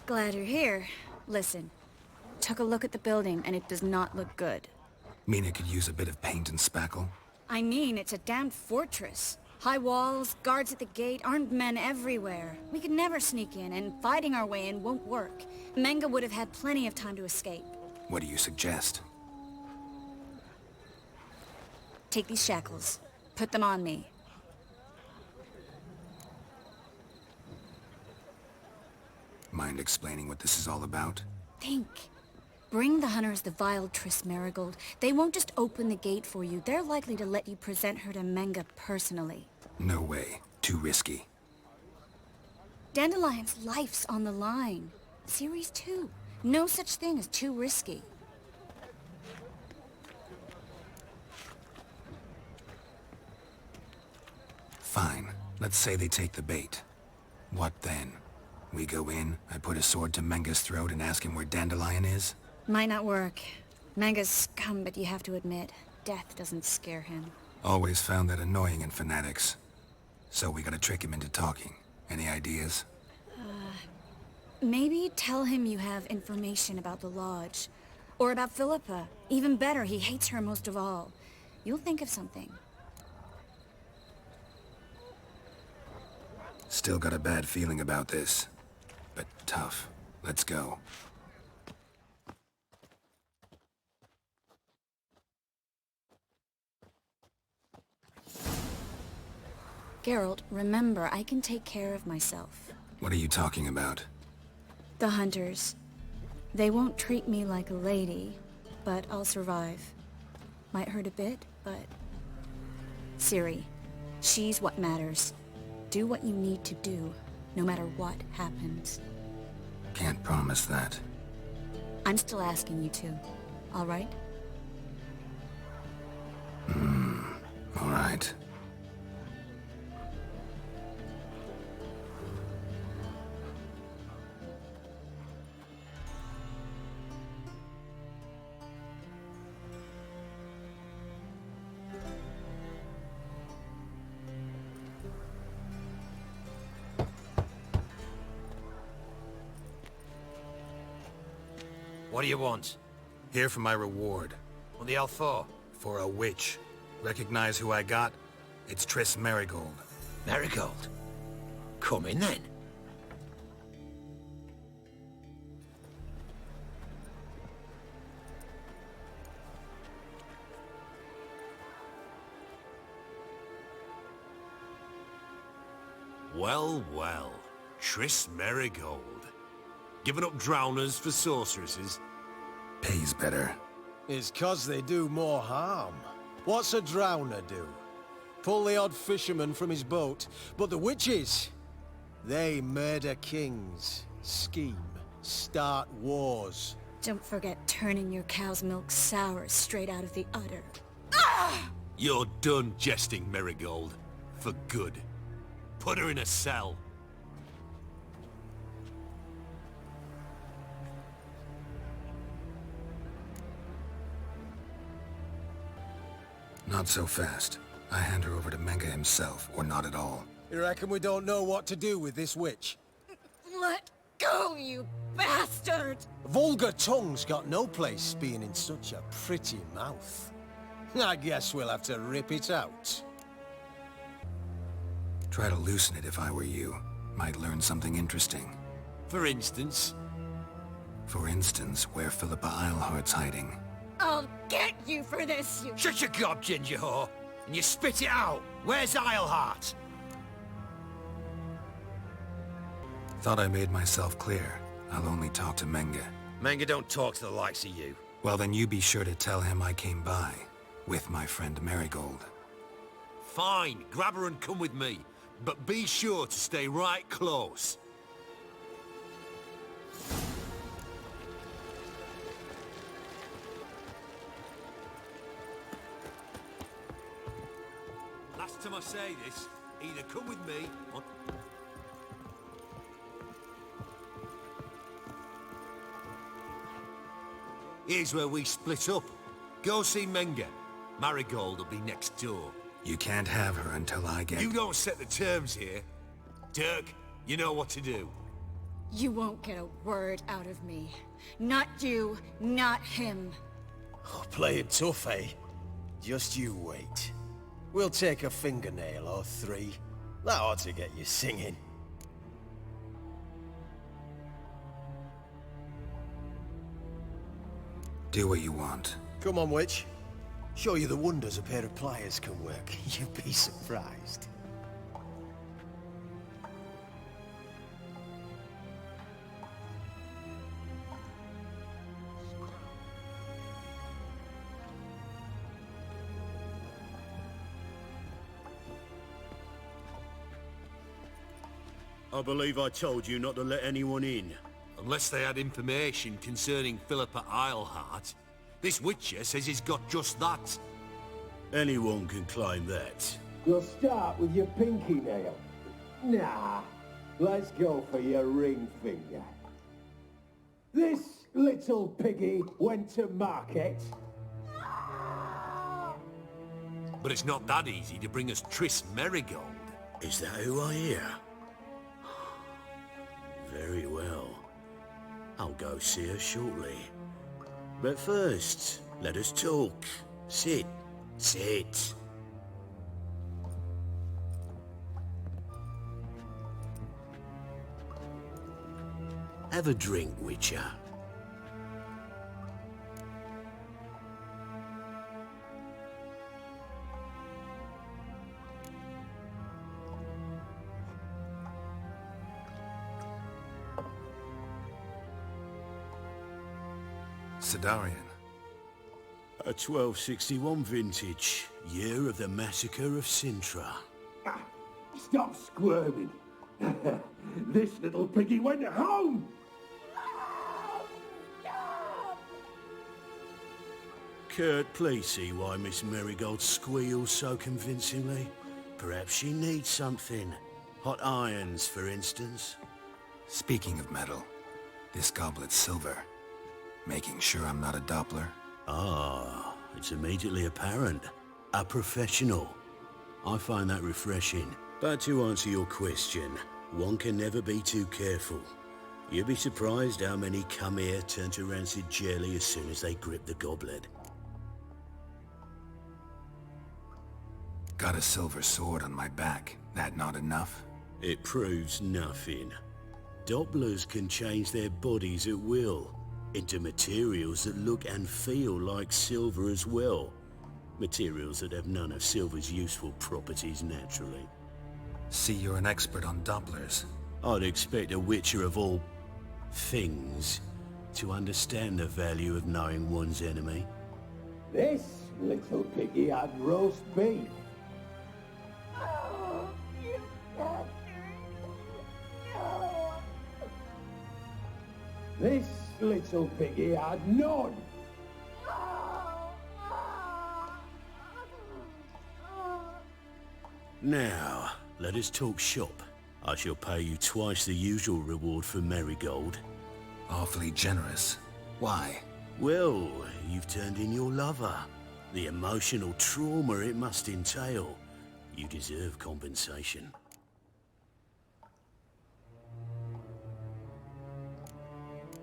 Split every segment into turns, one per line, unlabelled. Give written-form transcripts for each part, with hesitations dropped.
Glad you're here. Listen, took a look at the building and it does not look good.
Mean it could use a bit of paint and spackle?
I mean, it's a damn fortress. High walls, guards at the gate, armed men everywhere. We could never sneak in, and fighting our way in won't work. Menge would have had plenty of time to escape.
What do you suggest?
Take these shackles. Put them on me.
Mind explaining what this is all about?
Think. Bring the hunters the vile Triss Marigold. They won't just open the gate for you. They're likely to let you present her to Menge personally.
No way. Too risky.
Dandelion's life's on the line. Series 2. No such thing as too risky.
Fine. Let's say they take the bait. What then? We go in, I put a sword to Menge's throat and ask him where Dandelion is?
Might not work. Menge's scum, but you have to admit, death doesn't scare him.
Always found that annoying in fanatics. So we gotta trick him into talking. Any ideas?
Maybe tell him you have information about the Lodge. Or about Philippa. Even better, he hates her most of all. You'll think of something.
Still got a bad feeling about this. But tough. Let's go.
Geralt, remember, I can take care of myself.
What are you talking about?
The hunters. They won't treat me like a lady, but I'll survive. Might hurt a bit, but... Ciri, she's what matters. Do what you need to do, no matter what happens.
Can't promise that.
I'm still asking you to, all right?
All right.
What do you want?
Here for my reward.
What the hell for?
For a witch. Recognize who I got? It's Triss Marigold.
Marigold? Come in then.
Well, well. Triss Marigold. Giving up drowners for sorceresses?
Pays better.
It's 'cause they do more harm. What's a drowner do? Pull the odd fisherman from his boat. But the witches, they murder kings, scheme, start wars.
Don't forget turning your cow's milk sour straight out of the udder.
You're done jesting, Marigold. For good. Put her in a cell.
Not so fast. I hand her over to Menge himself, or not at all.
You reckon we don't know what to do with this witch?
Let go, you bastard!
Vulgar tongue's got no place being in such a pretty mouth. I guess we'll have to rip it out.
Try to loosen it if I were you. Might learn something interesting.
For instance?
For instance, where Philippa Eilhart's hiding.
I'll get you for this, you...
Shut your gob, ginger whore, and you spit it out. Where's Eilhart?
Thought I made myself clear. I'll only talk to Menge.
Menge don't talk to the likes of you.
Well, then you be sure to tell him I came by. With my friend Marigold.
Fine, grab her and come with me. But be sure to stay right close. Last time I say this, either come with me or... Here's where we split up. Go see Menge. Marigold will be next door.
You can't have her until I get...
You don't set the terms here. Dirk, you know what to do.
You won't get a word out of me. Not you, not him.
Oh, play it tough, eh? Just you wait. We'll take a fingernail or three. That ought to get you singing.
Do what you want.
Come on, witch. Show you the wonders a pair of pliers can work. You'd be surprised.
I believe I told you not to let anyone in.
Unless they had information concerning Philippa Eilhart. This Witcher says he's got just that.
Anyone can claim that.
You'll start with your pinky nail. Nah, let's go for your ring finger. This little piggy went to market.
But it's not that easy to bring us Triss Merigold.
Is that who I hear? Very well. I'll go see her shortly. But first, let us talk. Sit. Sit. Have a drink, Witcher.
Sidarian.
A 1261 vintage, year of the massacre of Sintra.
Stop squirming. This little piggy went home.
Kurt, please see why Miss Merigold squeals so convincingly. Perhaps she needs something. Hot irons, for instance.
Speaking of metal, this goblet's silver. Making sure I'm not a Doppler.
Ah, it's immediately apparent. A professional. I find that refreshing. But to answer your question, one can never be too careful. You'd be surprised how many come here turn to rancid jelly as soon as they grip the goblet.
Got a silver sword on my back. That not enough?
It proves nothing. Dopplers can change their bodies at will into materials that look and feel like silver as well. Materials that have none of silver's useful properties naturally.
See, you're an expert on Dopplers.
I'd expect a Witcher of all things to understand the value of knowing one's enemy.
This little piggy had roast beef. This little piggy had none.
Now, let us talk shop. I shall pay you twice the usual reward for Merigold.
Awfully generous. Why?
Well, you've turned in your lover. The emotional trauma it must entail. You deserve compensation.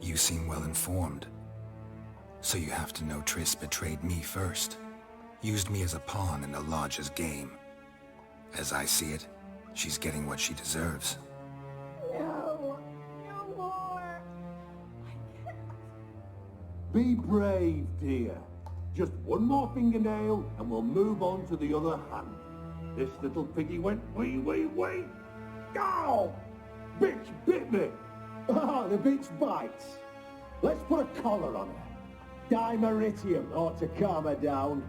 You seem well informed. So you have to know Triss betrayed me first. Used me as a pawn in the Lodge's game. As I see it, she's getting what she deserves.
No. No more.
Be brave, dear. Just one more fingernail and we'll move on to the other hand. This little piggy went wee. Ow! Bitch bit me! Ah, the bitch bites. Let's put a collar on her. Dimeritium ought to calm her down.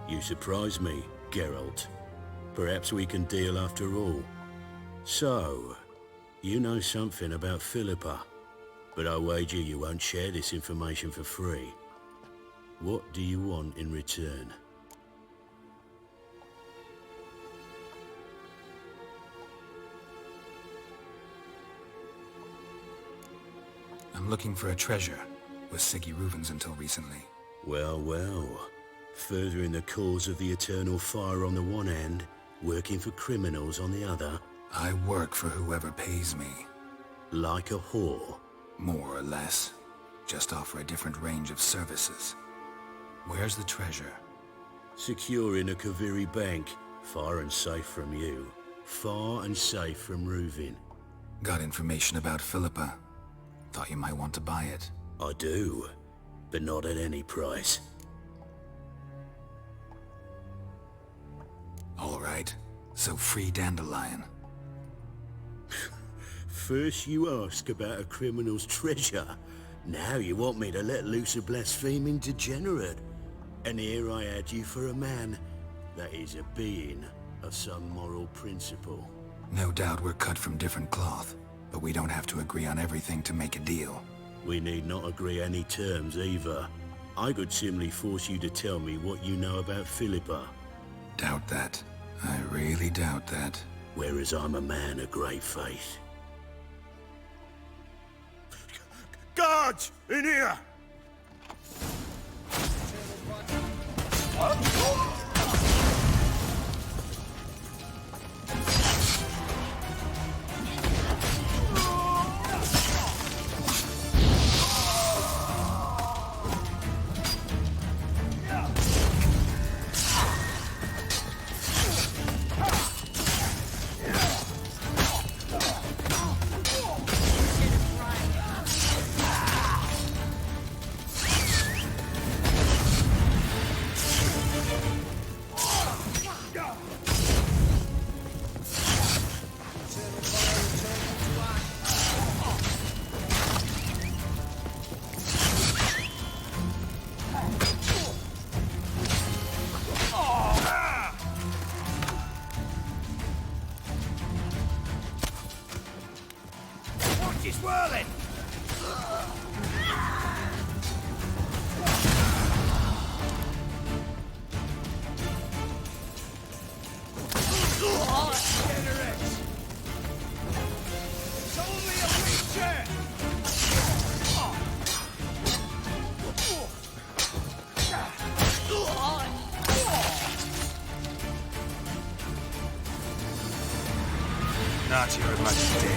You surprise me, Geralt. Perhaps we can deal after all. So, you know something about Philippa, but I wager you won't share this information for free. What do you want in return?
I'm looking for a treasure. Was Siggy Reuven's until recently.
Well, Furthering the cause of the eternal fire on the one hand, working for criminals on the other.
I work for whoever pays me.
Like a whore.
More or less. Just offer a different range of services. Where's the treasure?
Secure in a Kaviri bank, far and safe from you. Far and safe from Reuven.
Got information about Philippa. Thought you might want to buy it.
I do, but not at any price.
All right, so free Dandelion.
First you ask about a criminal's treasure. Now you want me to let loose a blaspheming degenerate. And here I had you for a man. That is a being of some moral principle.
No doubt we're cut from different cloth, but we don't have to agree on everything to make a deal.
We need not agree any terms either. I could simply force you to tell me what you know about Philippa.
Doubt that. I really doubt that.
Whereas I'm a man of great faith. Guards! In here!
She's whirling! It's only a witcher!
Not your lucky day.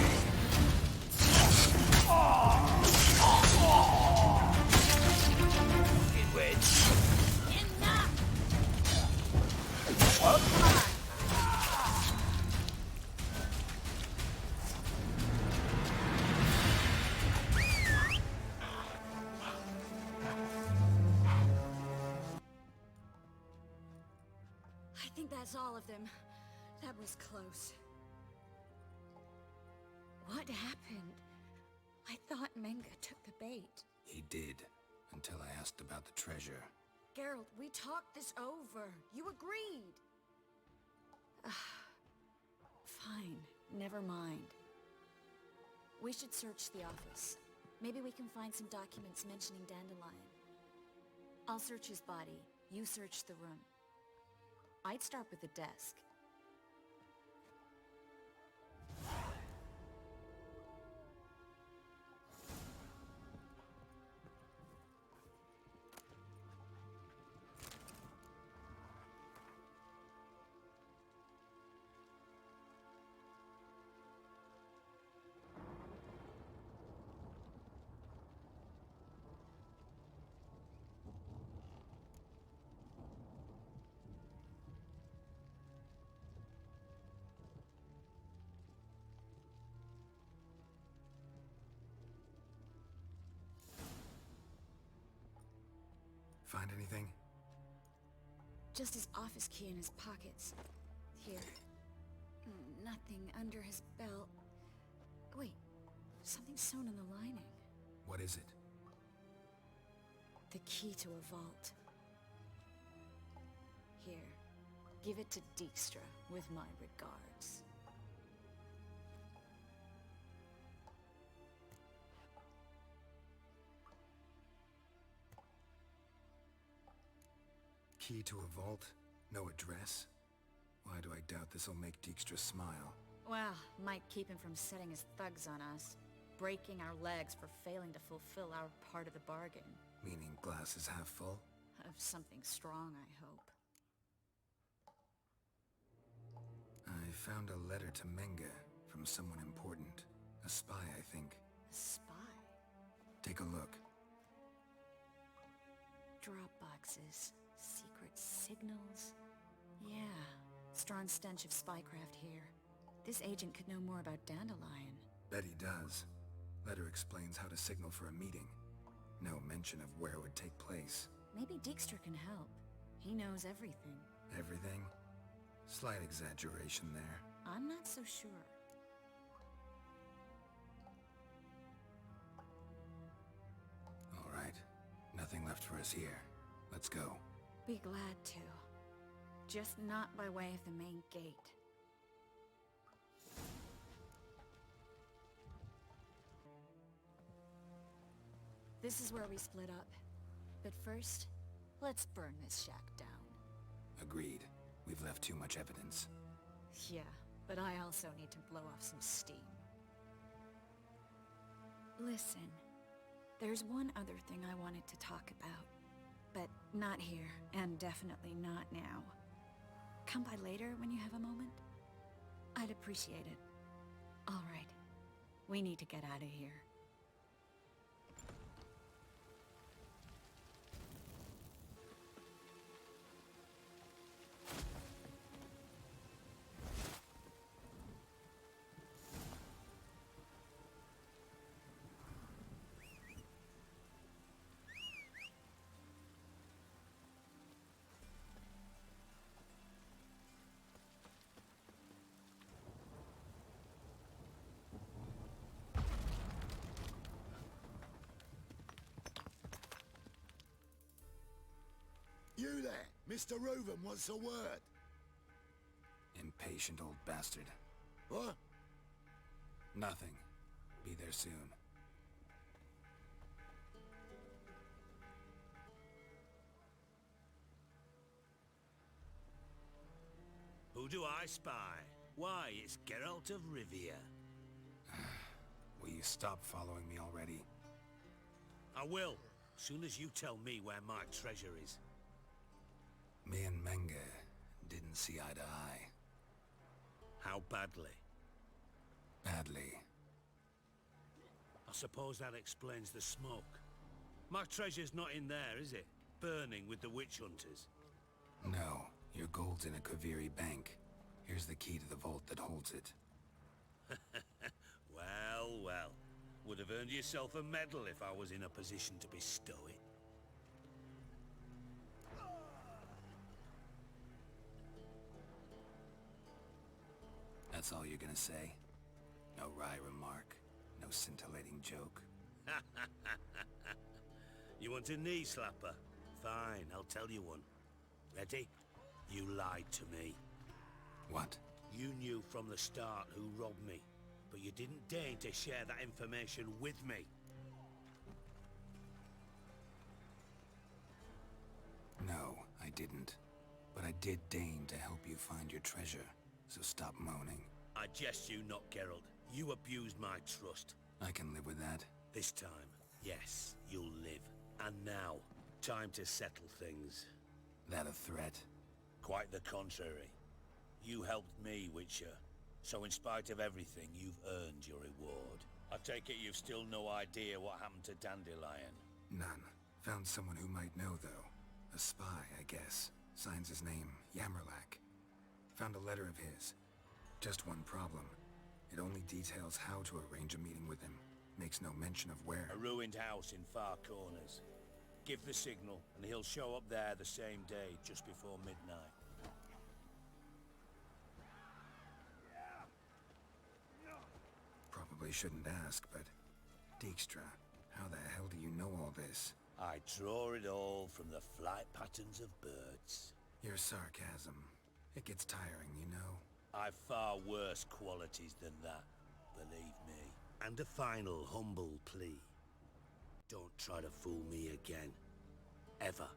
I think that's all of them. That was close. What happened? I thought Menga took the bait.
He did, until I asked about the treasure.
Geralt, we talked this over. You agreed. Fine, never mind. We should search the office. Maybe we can find some documents mentioning Dandelion. I'll search his body. You search the room. I'd start with the desk.
Find anything?
Just his office key in his pockets. Here. Nothing under his belt. Wait, something sewn in the lining.
What is it?
The key to a vault. Here, give it to Dijkstra with my regards.
Key to a vault? No address? Why do I doubt this'll make Dijkstra smile?
Well, might keep him from setting his thugs on us. Breaking our legs for failing to fulfill our part of the bargain.
Meaning glass is half full?
Of something strong, I hope.
I found a letter to Menge from someone important. A spy, I think.
A spy?
Take a look.
Drop boxes, secret signals. Yeah, strong stench of spycraft here. This agent could know more about Dandelion.
Bet he does. Letter explains how to signal for a meeting. No mention of where it would take place.
Maybe Dijkstra can help. He knows everything.
Everything? Slight exaggeration there.
I'm not so sure.
All right. Nothing left for us here. Let's go.
Be glad to. Just not by way of the main gate. This is where we split up. But first, let's burn this shack down.
Agreed. We've left too much evidence.
Yeah, but I also need to blow off some steam. Listen, there's one other thing I wanted to talk about. But not here, and definitely not now. Come by later when you have a moment? I'd appreciate it. All right. We need to get out of here.
You there! Mr. Reuven wants a word.
Impatient old bastard.
What?
Nothing. Be there soon.
Who do I spy? Why, it's Geralt of Rivia.
Will you stop following me already?
I will, soon as you tell me where my treasure is.
Me and Menge didn't see eye to eye.
How badly?
Badly.
I suppose that explains the smoke. My treasure's not in there, is it? Burning with the witch hunters.
No, your gold's in a Kaviri bank. Here's the key to the vault that holds it.
Well, well. Would have earned yourself a medal if I was in a position to bestow it.
That's all you're gonna say? No wry remark, no scintillating joke.
You want a knee slapper? Fine, I'll tell you one. Ready? You lied to me.
What?
You knew from the start who robbed me, but you didn't deign to share that information with me.
No, I didn't. But I did deign to help you find your treasure, so stop moaning.
I jest you not, Geralt. You abused my trust.
I can live with that.
This time, yes, you'll live. And now, time to settle things.
That a threat?
Quite the contrary. You helped me, Witcher. So in spite of everything, you've earned your reward. I take it you've still no idea what happened to Dandelion.
None. Found someone who might know, though. A spy, I guess. Signs his name, Yamerlak. Found a letter of his. Just one problem. It only details how to arrange a meeting with him. Makes no mention of where.
A ruined house in Far Corners. Give the signal, and he'll show up there the same day, just before midnight.
Probably shouldn't ask, but... Dijkstra, how the hell do you know all this?
I draw it all from the flight patterns of birds.
Your sarcasm. It gets tiring, you know?
I've far worse qualities than that, believe me. And a final humble plea. Don't try to fool me again. Ever.